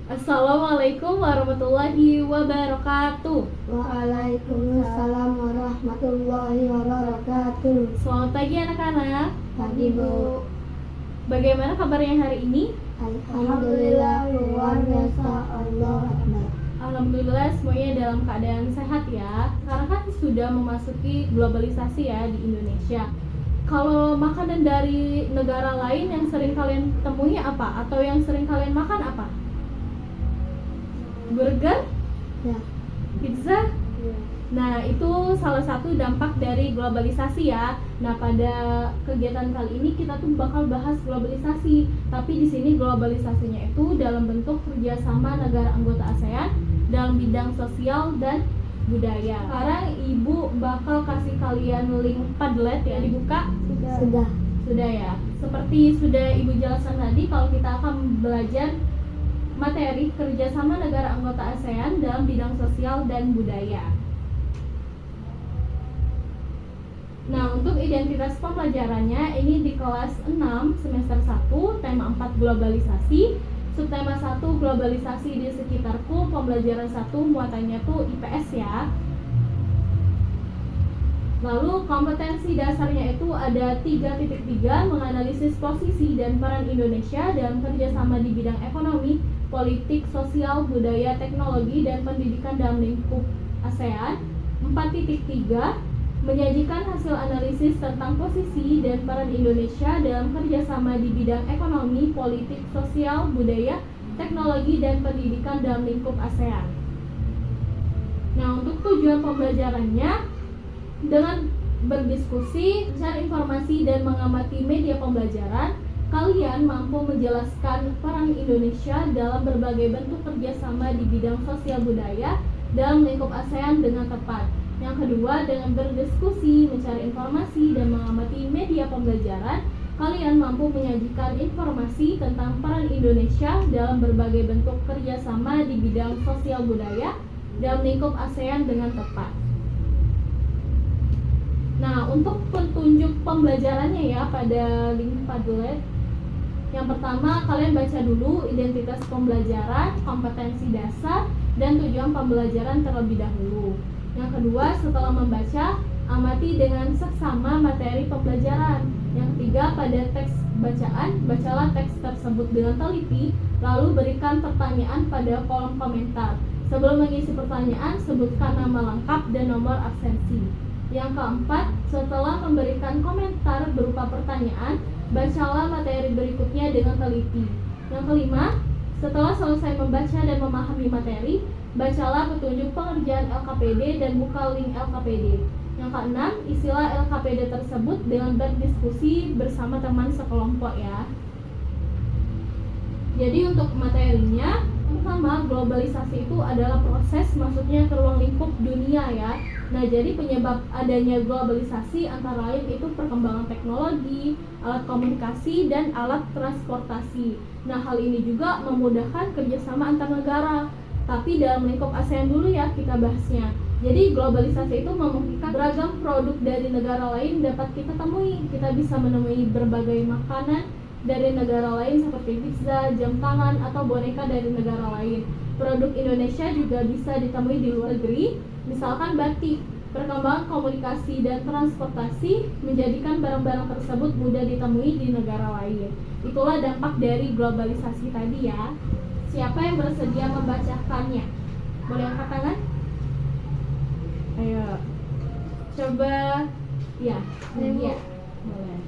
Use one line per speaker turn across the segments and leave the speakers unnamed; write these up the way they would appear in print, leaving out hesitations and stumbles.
Assalamualaikum warahmatullahi wabarakatuh.
Waalaikumsalam warahmatullahi wabarakatuh.
Selamat pagi anak-anak.
Pagi Bu.
Bagaimana kabarnya hari ini?
Alhamdulillah luar biasa, Allah Akbar.
Alhamdulillah semuanya dalam keadaan sehat ya. Sekarang kan sudah memasuki globalisasi ya di Indonesia. Kalau makanan dari negara lain yang sering kalian temui apa? Atau yang sering kalian makan apa? Burger?
Ya.
Pizza?
Ya.
Nah, itu salah satu dampak dari globalisasi ya. Nah, pada kegiatan kali ini kita tuh bakal bahas globalisasi. Tapi di sini globalisasinya itu dalam bentuk kerjasama negara anggota ASEAN dalam bidang sosial dan budaya. Sekarang Ibu bakal kasih kalian link Padlet ya, dibuka? Sudah ya. Seperti sudah Ibu jelaskan tadi, kalau kita akan belajar materi kerjasama negara anggota ASEAN dalam bidang sosial dan budaya. Nah, untuk identitas pembelajarannya ini di kelas 6 semester 1 tema 4 globalisasi, subtema 1 globalisasi di sekitarku, pembelajaran 1 muatannya tuh IPS ya. Lalu kompetensi dasarnya itu ada 3.3 menganalisis posisi dan peran Indonesia dalam kerjasama di bidang ekonomi, politik, sosial, budaya, teknologi, dan pendidikan dalam lingkup ASEAN. 4.3 menyajikan hasil analisis tentang posisi dan peran Indonesia dalam kerjasama di bidang ekonomi, politik, sosial, budaya, teknologi, dan pendidikan dalam lingkup ASEAN. Nah, untuk tujuan pembelajarannya, dengan berdiskusi, mencari informasi, dan mengamati media pembelajaran, kalian mampu menjelaskan peran Indonesia dalam berbagai bentuk kerjasama di bidang sosial budaya dalam lingkup ASEAN dengan tepat. Yang kedua, dengan berdiskusi, mencari informasi, dan mengamati media pembelajaran, kalian mampu menyajikan informasi tentang peran Indonesia dalam berbagai bentuk kerjasama di bidang sosial budaya dalam lingkup ASEAN dengan tepat. Nah, untuk petunjuk pembelajarannya ya pada link Padlet, yang pertama kalian baca dulu identitas pembelajaran, kompetensi dasar, dan tujuan pembelajaran terlebih dahulu. Yang kedua, setelah membaca, amati dengan seksama materi pembelajaran. Yang ketiga, pada teks bacaan, bacalah teks tersebut dengan teliti, lalu berikan pertanyaan pada kolom komentar. Sebelum mengisi pertanyaan, sebutkan nama lengkap dan nomor absensi. Yang keempat, setelah memberikan komentar berupa pertanyaan, bacalah materi berikutnya dengan teliti. Yang kelima, setelah selesai membaca dan memahami materi, bacalah petunjuk pengerjaan LKPD dan buka link LKPD. Yang keenam, isilah LKPD tersebut dengan berdiskusi bersama teman sekelompok ya. Jadi untuk materinya, pertama, globalisasi itu adalah proses masuknya ke ruang lingkup dunia ya. Nah, jadi penyebab adanya globalisasi antara lain itu perkembangan teknologi, alat komunikasi, dan alat transportasi. Nah, hal ini juga memudahkan kerjasama antar negara. Tapi dalam lingkup ASEAN dulu ya kita bahasnya. Jadi globalisasi itu memungkinkan beragam produk dari negara lain dapat kita temui. Kita bisa menemui berbagai makanan dari negara lain seperti pizza, jam tangan, atau boneka dari negara lain. Produk Indonesia juga bisa ditemui di luar negeri, misalkan batik. Perkembangan komunikasi dan transportasi menjadikan barang-barang tersebut mudah ditemui di negara lain. Itulah dampak dari globalisasi tadi ya. Siapa yang bersedia membacakannya? Boleh angkat tangan? Ayo. Coba. Ya, Nadia. Boleh.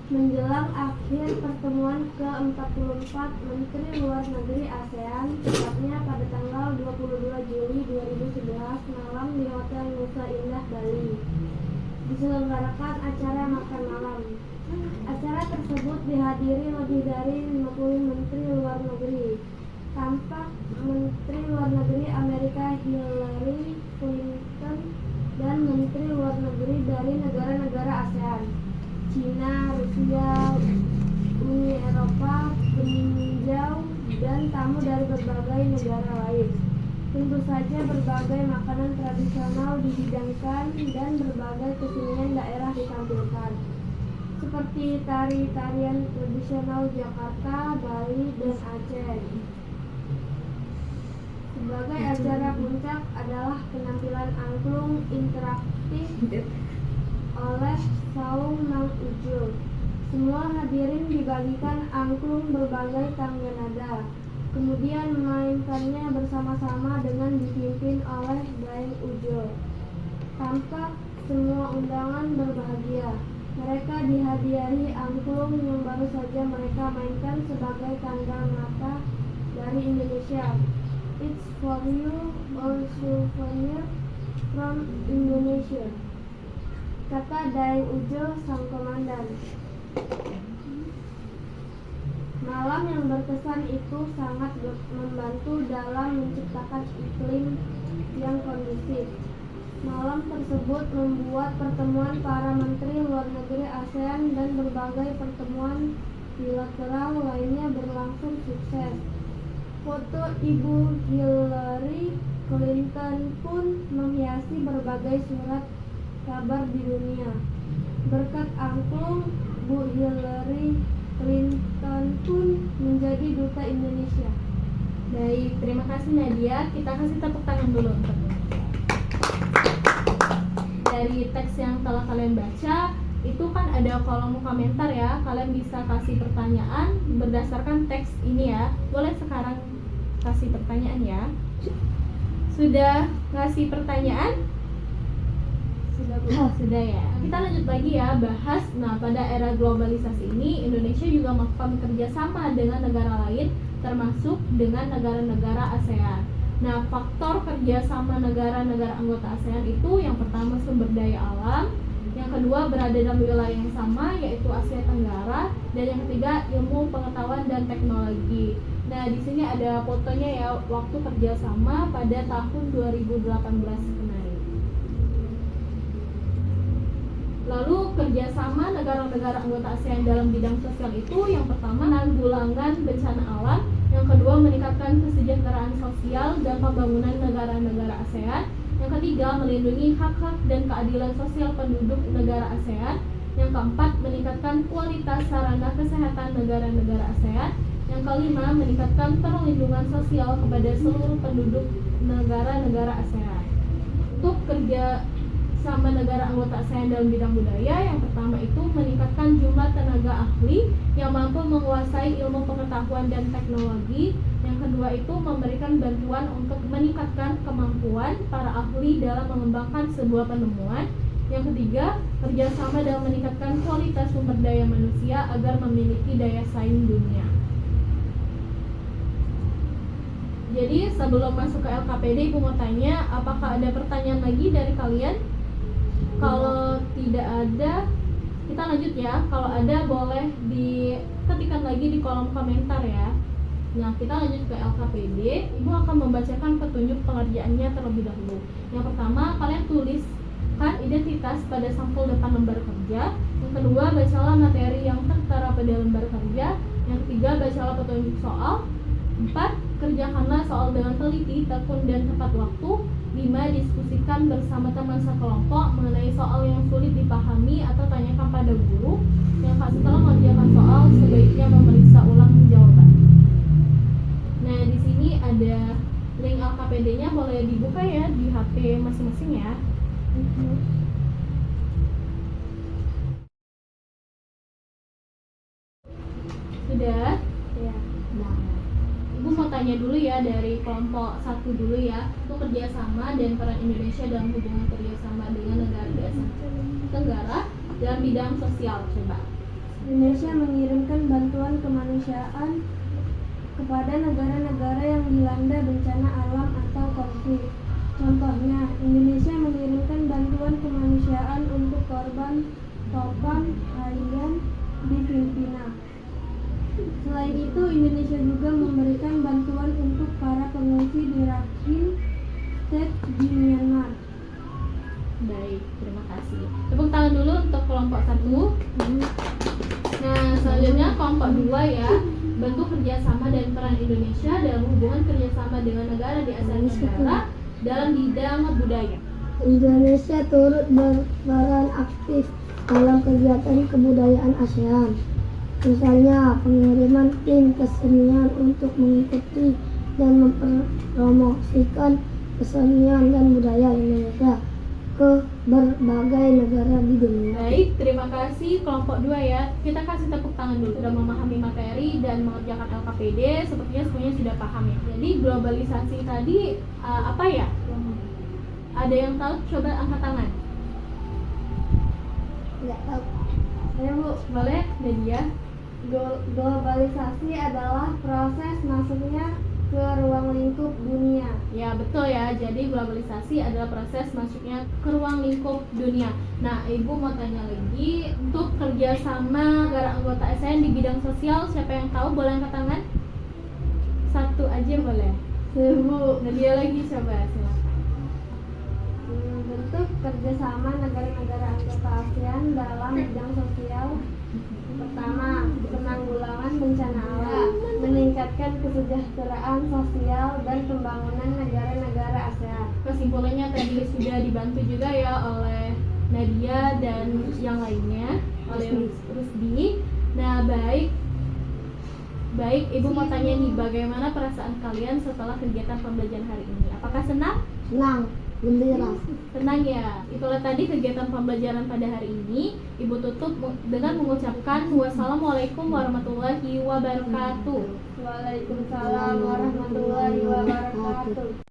Menjelang akhir pertemuan ke-44 Menteri Luar Negeri ASEAN, tepatnya pada tanggal 22 Juli 2011 malam di Hotel Nusa Indah, Bali, diselenggarakan acara makan malam. Acara tersebut dihadiri lebih dari 50 Menteri Luar Negeri. Tampak Menteri Luar Negeri Amerika Hillary Clinton dan Menteri Luar Negeri dari negara-negara ASEAN, Cina, Rusia, Uni Eropa meninjau, dan tamu dari berbagai negara lain. Tentu saja berbagai makanan tradisional dihidangkan dan berbagai kesenian daerah ditampilkan. seperti tari-tarian tradisional Jakarta, Bali, dan Aceh. Sebagai acara puncak adalah penampilan angklung interaktif oleh Saung Mang Ujo. Semua hadirin dibagikan angklung berbagai tangga nada, kemudian memainkannya bersama-sama dengan dipimpin oleh Daeng Ujo. Tampak semua undangan berbahagia. Mereka dihadiahi angklung yang baru saja mereka mainkan sebagai tanda mata dari Indonesia. It's for you, or souvenir from Indonesia, kata Daeng Ujo sang komandan. Malam yang berkesan itu sangat membantu dalam menciptakan iklim yang kondusif. Malam tersebut membuat pertemuan para menteri luar negeri ASEAN dan berbagai pertemuan bilateral lainnya berlangsung sukses. Foto Ibu Hillary Clinton pun menghiasi berbagai surat kabar di dunia. Berkat angklung, Bu Hillary Clinton pun menjadi duta Indonesia.
Baik, terima kasih Nadia. Kita kasih tepuk tangan dulu untuk dari teks yang telah kalian baca. Itu kan ada kolom komentar ya. Kalian bisa kasih pertanyaan berdasarkan teks ini ya. Boleh sekarang kasih pertanyaan ya. Sudah ngasih pertanyaan? Sudah ya. Kita lanjut lagi ya, bahas. Nah, pada era globalisasi ini Indonesia juga melakukan kerjasama dengan negara lain, termasuk dengan negara-negara ASEAN. Nah, faktor kerjasama negara-negara anggota ASEAN itu yang pertama sumber daya alam, yang kedua berada dalam wilayah yang sama yaitu Asia Tenggara, dan yang ketiga ilmu pengetahuan dan teknologi. Nah, di sini ada fotonya ya, waktu kerjasama pada tahun 2018 kemarin. Lalu kerjasama negara-negara anggota ASEAN dalam bidang sosial itu yang pertama penanggulangan bencana alam, yang kedua meningkatkan kesejahteraan sosial dan pembangunan negara-negara ASEAN, yang ketiga melindungi hak-hak dan keadilan sosial penduduk negara ASEAN, yang keempat meningkatkan kualitas sarana kesehatan negara-negara ASEAN, yang kelima meningkatkan perlindungan sosial kepada seluruh penduduk negara-negara ASEAN. Untuk kerja sama negara anggota ASEAN dalam bidang budaya, yang pertama itu meningkatkan jumlah tenaga ahli yang mampu menguasai ilmu pengetahuan dan teknologi. Yang kedua itu memberikan bantuan untuk meningkatkan kemampuan para ahli dalam mengembangkan sebuah penemuan. Yang ketiga, kerjasama dalam meningkatkan kualitas sumber daya manusia agar memiliki daya saing dunia. Jadi sebelum masuk ke LKPD, Ibu mau tanya, apakah ada pertanyaan lagi dari kalian? Kalau tidak ada, kita lanjut ya. Kalau ada boleh diketikkan lagi di kolom komentar ya. Nah, kita lanjut ke LKPD. Ibu akan membacakan petunjuk pengerjaannya terlebih dahulu. Yang pertama, kalian tuliskan identitas pada sampul depan lembar kerja. Yang kedua, bacalah materi yang tertera pada lembar kerja. Yang ketiga, bacalah petunjuk soal. 4. Kerjakanlah soal dengan teliti, tekun, dan tepat waktu. 5. Diskusikan bersama teman sekelompok mengenai soal yang sulit dipahami atau tanyakan pada guru. Yang setelah mengerjakan soal, sebaiknya memeriksa ulang jawaban. Nah, di sini ada link LKPD-nya, boleh dibuka ya di HP masing-masing ya. Sudah?
Ya.
Nah, Ibu mau tanya dulu ya dari kelompok 1 dulu ya, untuk kerjasama dan peran Indonesia dalam hubungan kerjasama dengan negara di Asia Tenggara dalam bidang sosial. Coba.
Indonesia mengirimkan bantuan kemanusiaan kepada negara-negara yang dilanda bencana alam atau konflik. Contohnya, Indonesia mengirimkan bantuan kemanusiaan untuk korban Topan Haiyan di Filipina. Selain itu, Indonesia juga memberikan bantuan untuk para pengungsi di Rakhine State di Myanmar.
Baik, terima kasih. Tepuk tangan dulu untuk kelompok 1. Nah, selanjutnya kelompok 2 ya. Bentuk kerjasama dan peran Indonesia dalam hubungan kerjasama dengan negara di Asia Tenggara dalam bidang budaya.
Indonesia turut berperan aktif dalam kegiatan kebudayaan ASEAN. Misalnya, pengiriman tim kesenian untuk mengikuti dan mempromosikan kesenian dan budaya Indonesia ke berbagai negara di dunia.
Baik, terima kasih kelompok 2 ya. Kita kasih tepuk tangan dulu sudah memahami materi dan mengerjakan LKPD. Sepertinya semuanya sudah paham ya. Jadi globalisasi tadi apa ya? Ada yang tahu? Coba angkat tangan.
Tidak tahu. Ayo Bu,
Boleh, Nadia?
globalisasi adalah proses masuknya ke ruang lingkup dunia.
Ya betul ya, jadi globalisasi adalah proses masuknya ke ruang lingkup dunia. Nah, Ibu mau tanya lagi, untuk kerjasama negara anggota ASEAN di bidang sosial, siapa yang tahu? Boleh angkat tangan? Satu aja boleh.
Bu,
Nadia lagi, coba silakan.
bentuk kerjasama negara-negara anggota ASEAN dalam bidang sosial. Pertama, penanggulangan bencana alam, meningkatkan kesejahteraan sosial dan pembangunan negara-negara ASEAN.
Kesimpulannya tadi sudah dibantu juga ya oleh Nadia dan yang lainnya, oleh Rusdi. Nah, baik, Ibu mau tanya nih, bagaimana perasaan kalian setelah kegiatan pembelajaran hari ini? Apakah senang?
Senang, gembira.
Tenang ya, itulah tadi kegiatan pembelajaran pada hari ini. Ibu tutup dengan mengucapkan wassalamualaikum warahmatullahi wabarakatuh.
Waalaikumsalam warahmatullahi wabarakatuh.